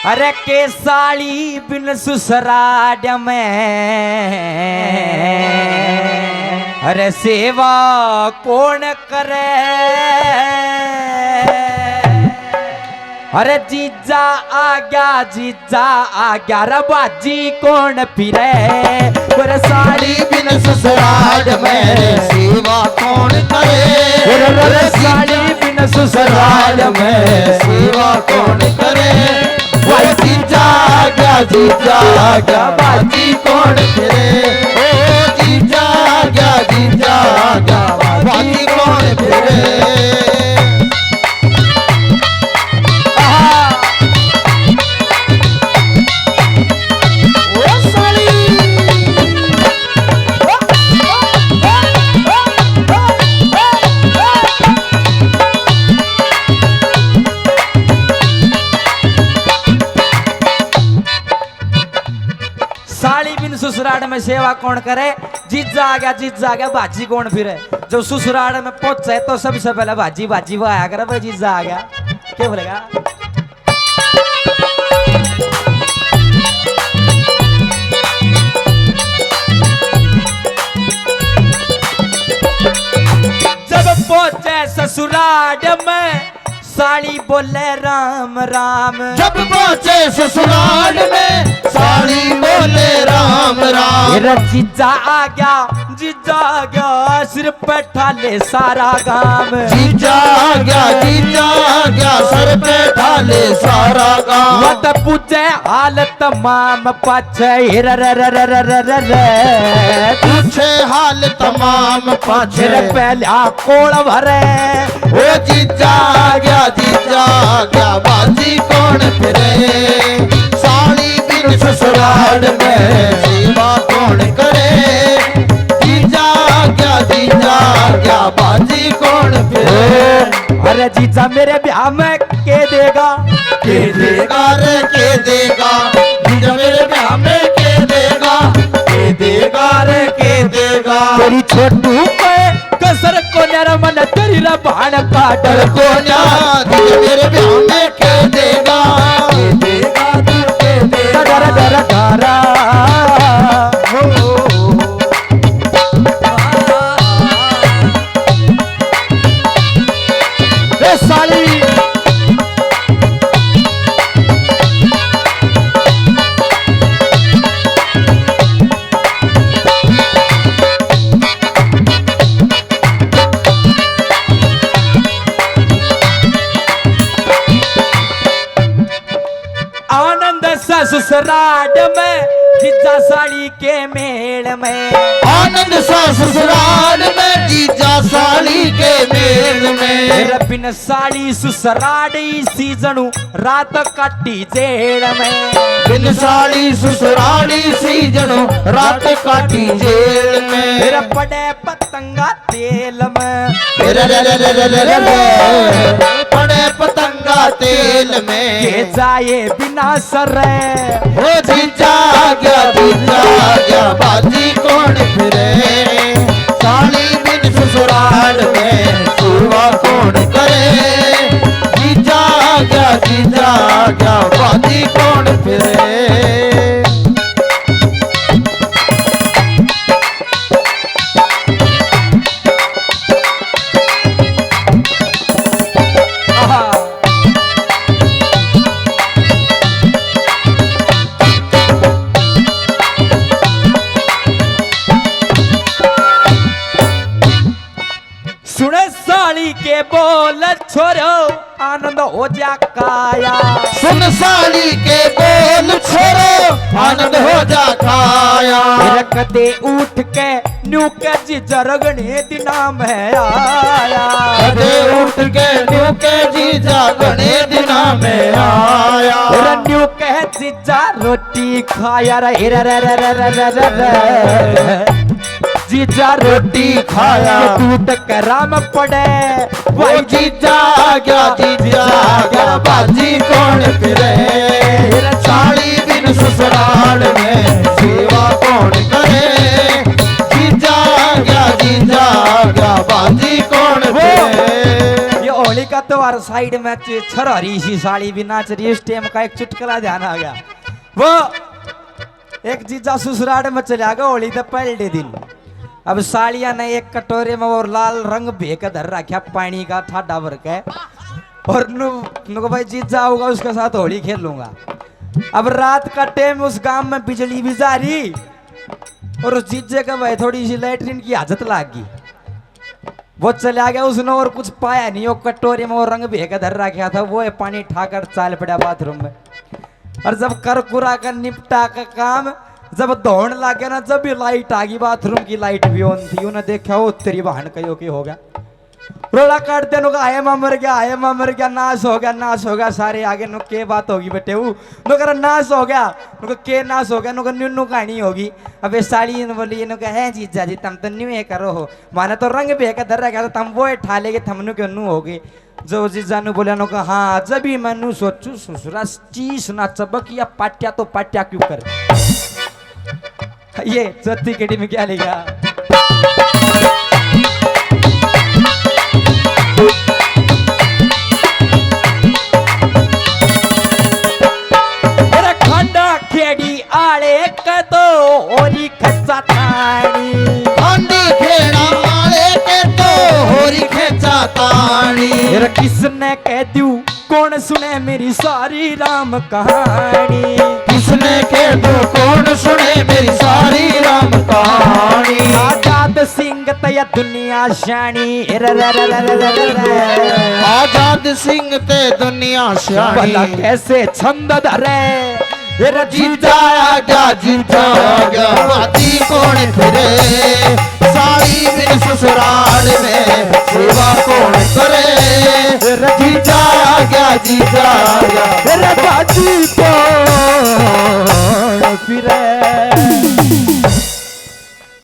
अरे के साली बिन ससुराल में अरे सेवा कौन करे। अरे जीजा आ गया रे बाजी कौन फिरे। अरे साली बिन ससुराल में सेवा कौन करे। अरे साली बिन ससुराल में सेवा कौन करे। भाई जीजा आ गया बाजी कौन फिरे। ओ जीजा आ गया बाजी कौन फिरे। साली बिन ससुराल में सेवा कौन करे। जीजा आ गया भाजी कौन फिरे। जब ससुराल में पहुंचे तो सबसे पहले भाजी भाजी वो आया करे। भाई जीजा आ गया क्या बोलेगा। जब पहुंचे ससुराल में साली बोले राम राम। जब पहुंचे ससुराल में साली बोले राम राम। मेरा जीजा आ गया सिर पे ठाले सारा गाम। जीजा आ गया सर पे ठाले सारा गाम। मत पूछे हाल तमाम पाछे पूछे हाल तमाम पाछे। पहला कोल भरे। ओ जीजा आ गया बाजी कौन फिरे। साली बिन ससुराल में सेवा कौन करे। जीजा आ गया बाजी कौन फिरे। अरे जीजा मेरे ब्याह में के देगा। के देगा रे के देगा। जीजा मेरे ब्याह में के देगा। के देगा रे के देगा। तेरी छोटू पे कसर को नरमन तेरी रबान का डर को ना। जीजा मेरे ब्याह में के देगा। के देगा के देगा। डरा डरा डरा साली आनंद ससुराल में जीजा साली के मेल में। आनंद ससुराल में जीजा साली के मेल में। मेरा बिन साली ससुराल सीजनू रात काटी जेल में। बिन साली ससुराली सीजनो रात काटी जेल में। मेरा पड़े पतंगा तेल में। पड़े पतंगा तेल में। के जाए बिना सर हो जीजा आ गया बाजी कौन फिरे। साली बिन ससुराल में सेवा कौन करे। जीजा आ गया बाजी कौन फिरे। सुने साली के बोल छोरो आनंद हो जा काया। सुन साली के बोल छोरो आनंद हो जा काया। रखते उठ के न्यू के जीजा रगने दिना में आया। कदे उठ के न्यू के जीजा गणे दिना में आया। न्यू के जीजा रोटी खाया रे रे रे रे रे रे रे। जीजा रोटी खाया दूध कराम पड़े। वो जीजा आ गया बाजी कौन फिरे। साली बिन ससुराल में सेवा कौन करे। जीजा आ गया बाजी कौन फिरे। ये होली का त्योहार साइड में छरहरी सी साड़ी भी नाच रही है। उस टाइम का एक चुटकुला ध्यान आ गया। वो एक जीजा ससुराल में चला गया होली तो पहले दिन। अब साड़िया ने एक कटोरे में वो लाल रंग भेक धर रखा पानी का ठाडा भर के, और नुको भाई जीजा होगा उसके साथ होली खेल लूंगा। अब रात का टाइम उस गांव में बिजली भी जा रही, और उस जीजे का भाई थोड़ी सी लैट्रिन की हाजत लाग गई। वो चला गया, उसने और कुछ पाया नहीं। वो कटोरे में वो रंग भेक धर रखा था, वो पानी ठाकर चाल पड़ा बाथरूम में। और जब कर कुरा का निपटा का काम जब दौड़ लागे ना, जब भी लाइट आ गई, बाथरूम की लाइट भी ऑन थी। उन्हें देखा वो तेरी बहन कहो की हो गया, रोला काट दे नुका आए मर गया, आए मर गया, नाश हो गया, नाश हो गया। सारे आगे नु के बात होगी बेटे, वो नो कर नाश हो गया, नुका के नाश हो गया, नुका न्यू कहानी होगी। अब ये साड़ी बोली नु है जीजा जी तुम तो न्यू ये करो हो, माने तो रंग भेका धर रखा था, तुम वो ठा लेगे, थमनु के नु होगी। जो जीजा नु बोला नुका हाँ, जब भी मैं सोचू ससुरा चीज ना चबक या पाट्या तो पाट्या क्यों कर। ये सत्ती केटी में क्या लिखा, खेड़ी आले के तो होरी खच्चा ताणी, आंधी खेड़ा आले के तो होरी खेचा ताणी। तेरा किसने कह दू कौन सुने मेरी सारी राम कहानी, किसने कह दू कौन सुने मेरी सारी राम कहानी। आजाद सिंह तया दुनिया शानी, आजाद सिंह ते दुनिया शानी। भला कैसे छंद धरे जीजा आ गया, जीजा आ गया, बाती कौन फिरे, साड़ी बिन ससुराल में सेवा कौन करे। जीजा आ गया, जीजा आ गया, बाती कौन फिरे।